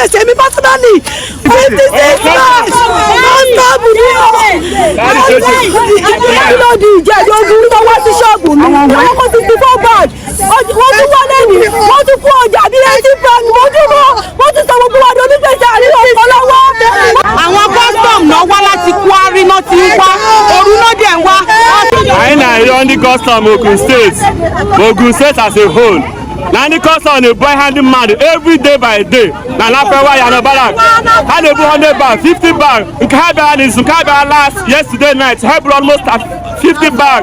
onígbèsè mi personally 56 bags non-stop ní ọ̀ di ìjẹ́dógún tó wá sí ṣọ́ọ̀bù mi wọ́n kó 64 bags wọ́n tún wọlé ní wọ́n tún kó ọjà bí 80 bags wọ́n tún sọ gbogbo wa di onígbèsè àríwá ọkọ̀ lọ́wọ́. àwọn custom náà wá láti Kwari náà ti ń wá òru náà dẹ̀ ń wá. àyìnà ìyọ́ ní custom Ogun State as a whole. Now the custom dey buy handyman every day by day. Na Lapewa Yana Barak. How dey buy 100 bag, 50 bag. Nkaiba last yesterday night help almost 50 bag.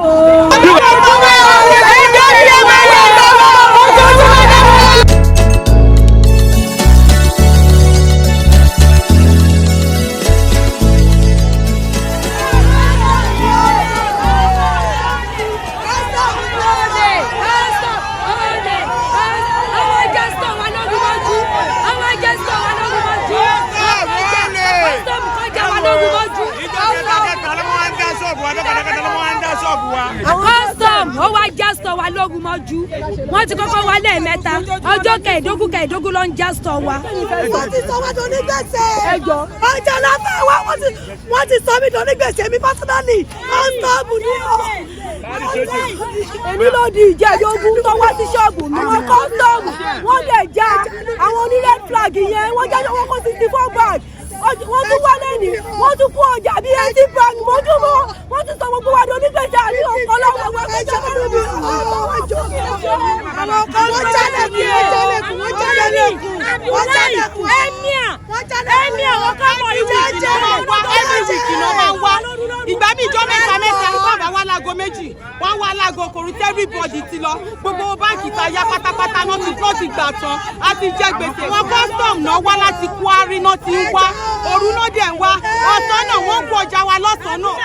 Custom ó wá jásítọ̀ wa lógun mọ́jú wọ́n ti kọ́kọ́ wá lẹ́ẹ̀mẹ́ta ọjọ́ kẹẹ̀ẹ́dógún ló ń jásítọ̀ wa. wọ́n ti sọ wá tó ní gbèsè ọjà láfẹ́ wa wọ́n ti sọ mí tó ní gbèsè mi personally non-stop ní ọ̀. èmi ló di ìjẹ́dógún tó wá sí ṣọ́ọ̀bù mi wọ́n custom wọ́n lè já àwọn oní red flag yẹn wọ́n jáde wọ́n kó 64 bags wọ́n tún wá lẹ́ni wọ́n tún kó ọjà bí 80 bags mọ́júmọ́ wọ́n tún sọ gbogbo wa di onígbèsè àrí ọ̀pọ̀ lọ́wọ́ wọn ẹjọ́ lórí ẹ̀mí àwọn kámọ̀ ìwé ìjọba wa every week ló máa ń wá ìgbà míì ìjọ mẹ́ta wọ́n bá wá láago méjì wọ́n wá láago kòrò everybody ti lọ gbogbo báńkì tá a yá pátápátá náà ti gbà tán a ti jẹ gbèsè wọn custom náà wá láti Kwari náà ti ń wá òru náà dẹ̀ ń wá ọ̀sán náà wọ́n ń kó ọjà wa lọ́sàn-án náà.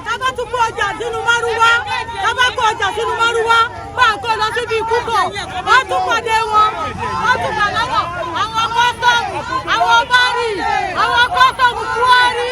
tábà tún kó ọjà sínú márúwá bá a kó lọ síbi ìkúkọ̀ wọ́n tún pàdé wọn wọ́n tún pàdé wọn àwọn kọ́sọ̀mù àwọn bárì àwọn kọ́sọ̀mù Kwari.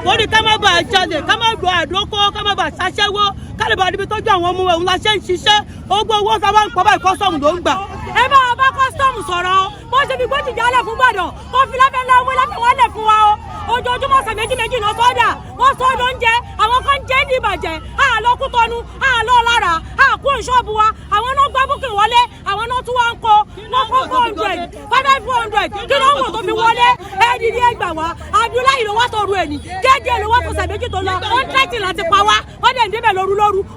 wọ́n ní ká má bàa jáde ká má gbọ́ àdókò ká má bàa ṣaṣẹ́wó ká lè bàa níbi tọ́jú àwọn ọmọ ẹ̀hún la ṣe ń ṣiṣẹ́ ogbó owó sábà ń pọ̀ báyìí kọ́sọ̀mù ló ń gbà. ẹ bá wa bá kọ́sítọ́ọ̀mù sọ̀rọ̀ bó ṣe fi gbójì jálẹ̀ fún Ìbàdàn kó fi láfẹ́ lọ́wọ́ láfẹ́ wọ́n lẹ̀ fún wa o ojoojúmọ́ ọ̀sẹ̀ méjì náà sọ́dà wọ́n sọ́dọ̀ oúnjẹ àwọn kan jẹ́ ní ìbàjẹ́ àlọ́ Kútọ́nù àlọ́ Lára àkó ìṣọ́ọ̀bù wa àwọn náà gbá búkì wọlé àwọn náà tún wá ń kó wọ́n kó 400 500 kí ló ń wò tó fi wọlé ẹ̀ẹ́dìdí ẹgbà wa Abdullahi ló wá sọ̀rọ̀ ẹ̀ní jẹ́jẹ́ ló wá sọ̀sẹ̀ méjì tó lọ wọ́n tẹ́tì láti pa wá wọ́n dẹ̀ ń débẹ̀ lóru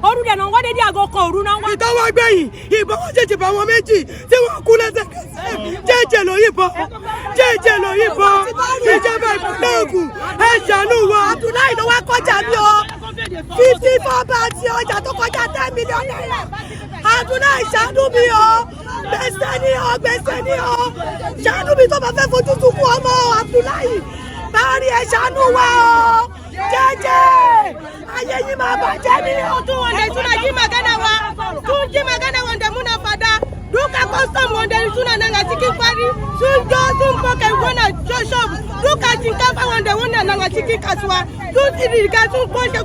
òru dẹ̀ náà wọ́n dé dí aago kan òru náà wá. ìtọ́wọ́ gbẹ̀yìn ìbọn wọn jẹjẹ bá wọn méjì tí wọ́n kú lẹ́sẹ̀kẹsẹ̀ jẹ́jẹ́ ló yìnbọn ìjọba ìpínlẹ̀ Ògùn ẹ ṣàánú wa. Abdullahi ló wá kọjá mi o 54 bags ọjà tó kọjá 10 million naira Abdullahi ṣàánú mi o gbèsè ni o ṣàánú mi tó bá fẹ́ fojú sunkún ọmọ Abdullahi bárí ẹ ṣàánú wa o jẹ́jẹ́ ayé yìí máa bàjẹ́ ni o. tún wọn dẹ̀ tún náà jí magana wọn dẹ̀ múna fada duka custom wọn dẹ̀ tún náà nga cikin Kwari sun jo sun poke wana shop duka shinkafa wọn dẹ̀ wọn náà nga cikin kasuwa sun riga sun koshe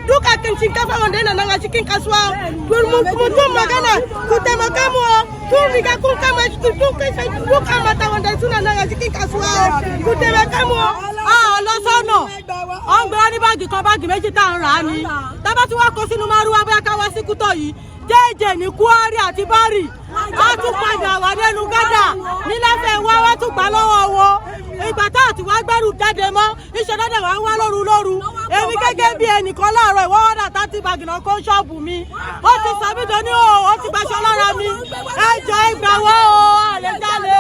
duka kan shinkafa wọn dẹ̀ náà nga cikin kasuwa mutum magana ku taimaka mu tun riga kun kama tun kashe duka mata wọn dẹ̀ tún náà nga cikin kasuwa ku taimaka mu. lọ́sọ̀nà wọ́n gbé wá ní báàgì kan báàgì méjì tá à ń rà á ni tábà tí wọ́n kó sínú márúwá bóyá ká wá sí Kútọ̀ yìí jẹ́jẹ́ ní Kwari àti Bárì wọ́n tún padà wà nínú gádà nílẹ̀fẹ̀ wọ́n tún gbà lọ́wọ́ wọn ìgbà tá àti wá gbẹ́rù jáde mọ́ iṣẹ́ lọ́dẹ̀ wá wá lóru èmi gẹ́gẹ́ bí ẹnìkan láàárọ̀ ìwọ́n ọ̀dà 30 báàgì náà kó ṣọ́ọ̀bù mi ó ti sàbídọ́ ní ó ti gbaṣọ lára mi ẹjọ́ ìgbà wọ́n o àlẹ́ jalè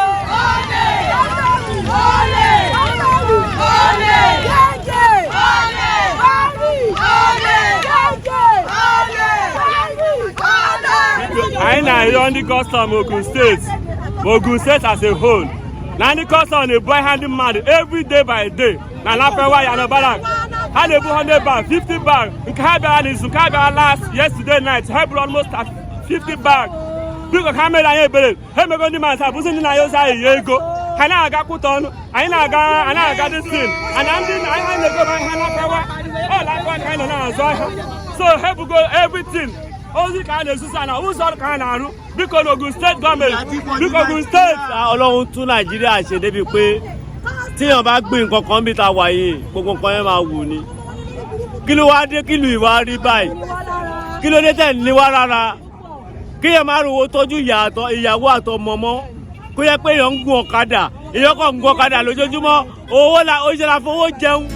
àyìnà ìyọ́ ní custom Ogun State as a whole. Now the custom dey boy handing man every day by day. Now Lapewa yana barak. How they put 100 bag, 50 bag. Nkaiba last yesterday night. Help almost 50 bag. Because camera here bere. Hey me go ni man sa busin na yo sa yego. Kana aga kuton. Ana aga this thing. And I'm doing I go by Lapewa. Oh Lapewa kind of na so help go everything. Only kind of Susana, who's all kind of because Ogun State government, because Ogun State. Ọlọ́run tún Nàìjíríà ṣe débi pé tí èèyàn bá gbé nǹkan kan bí ta wáyé gbogbo nǹkan yẹn máa wù ni. Kí ló wá dé kí lu ìwà rí báyìí? Kí ló dé tẹ̀ ní wá rárá? Kí èèyàn máa rówó tọ́jú ìyàwó àtọmọ mọ́? Kó yẹ pé èèyàn ń gun ọ̀kadà, èèyàn kàn ń gun ọ̀kadà lójoojúmọ́, owó la ó ṣe la fowó jẹun.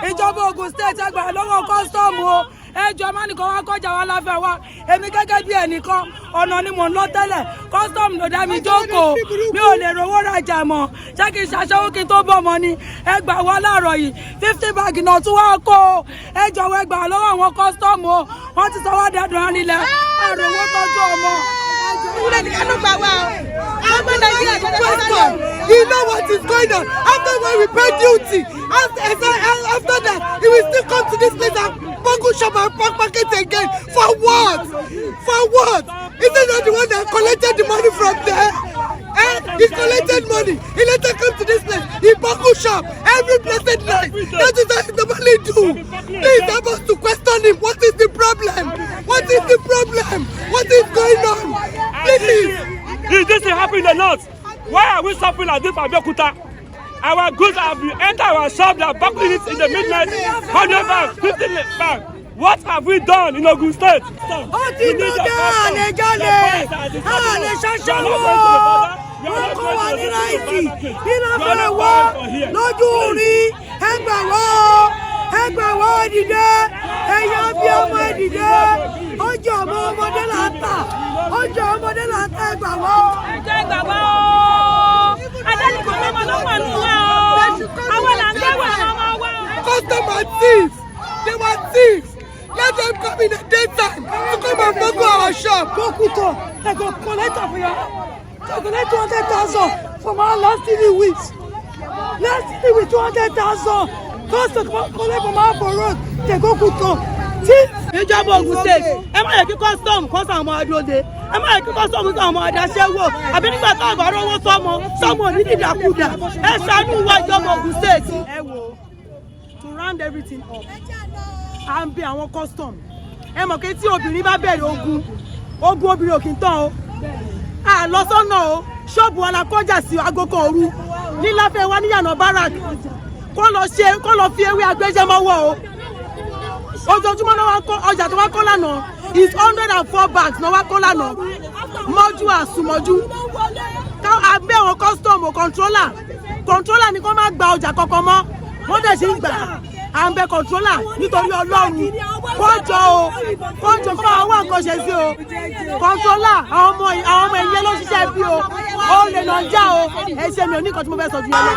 Ìjọba Ogun State Egba lọ́wọ́ custom o ẹjọ́ mánìkan wá kọjá wa láfẹ́ wa èmi gẹ́gẹ́ bí ẹnìkan ọ̀nà ni mò ń lọ tẹ́lẹ̀ custom ló dá mi jókòó mi ò lè rówó rajà mọ́ ṣé kí n ṣàṣẹ́wó kí n tó bọ̀ mọ́ ni Egba wa láàárọ̀ yìí 50 bag náà tún wá kó o ẹjọ́ wa Egba lọ́wọ́ àwọn custom o wọ́n ti sọ wá dẹ́dùn án nílẹ̀ àrò owó tọ́jú ọmọ. You know what is going on. After when we pay duty, after that, he will still come to this place and bungle shop and market again. For what? For what? Isn't that the one that collected the money from there? He collected money. He later come to this place. He bungle shop every blessed night. That is what he normally do. Please help us to question him. What is the problem? What is the problem? What is going on? Please. Is this happening or not? Why are we suffering like this for Abeokuta? Our goods have entered our shop, they are buckling it in the midnight, 100 bags, 50 bags. What have we done in Ogun State? Ó ti tó dá àlè jalè, àlè ṣaṣọ́wó, wọ́n kọ́ wa ní láìsí, nínú afẹ́rẹ́ wọ́, lójú rí, Egba wọ́ dìde, ẹ̀yà bí ọmọ dìde, ojú ọmọ ọmọdé là ń tà, ojú ọmọdé là ń tà Egba wọ́. Egba wọ́ o, adẹ́nìkan lọ́mọ ló pọ̀ nù wá o, àwọn là ń gbé wà ọmọ wa. Customer thieves, they were thieves. Let them come in the daytime to come and bungle our shop. Go Kuto, they go collect for you. They collect 200,000 from our last 3 weeks. Last 3 weeks, 200,000. Cost of collect from our for road. They go Kuto. Ìjọba Ogun State, ẹ má yẹ kí custom kọ́ sàn ọmọ adóde, ẹ má yẹ kí custom sàn ọmọ adáṣẹ́wò, àbí nígbà tá a bá rówó sọmọ onídìdàkudà, ẹ ṣàánú wa ìjọba Ogun State. Ẹ wo, to round everything up, à ń bẹ àwọn custom, ẹ mọ̀ pé tí obìnrin bá bẹ̀rẹ̀ ogun obìnrin ò kì í tán o, à lọ sọ́nà o, ṣọ́ọ̀bù wa la kọjá sí aago kan òru, ní Láfẹ́ wa níyànà barak, kó lọ fi ewé agbẹ́jẹ́mọ́wọ́ o. Ojoojúmọ́ náà wá kó ọjà tó wá kó lánàá is 104 bags náà wá kó lánàá mọ́jú àsùnmọ́jú ká abẹ́ àwọn custom controller ni kó má gba ọjà kankan mọ́ wọ́n dẹ̀ ṣe ń gbà à ń bẹ controller nítorí Ọlọ́run kọjọ kó máa wá nǹkan ṣe sí o controller àwọn ọmọ ẹ̀yẹ ló ṣiṣẹ́ bí o ó lè nà já o ẹ ṣe mi ò ní nǹkan tí mo fẹ́ sọ jù yẹn lọ.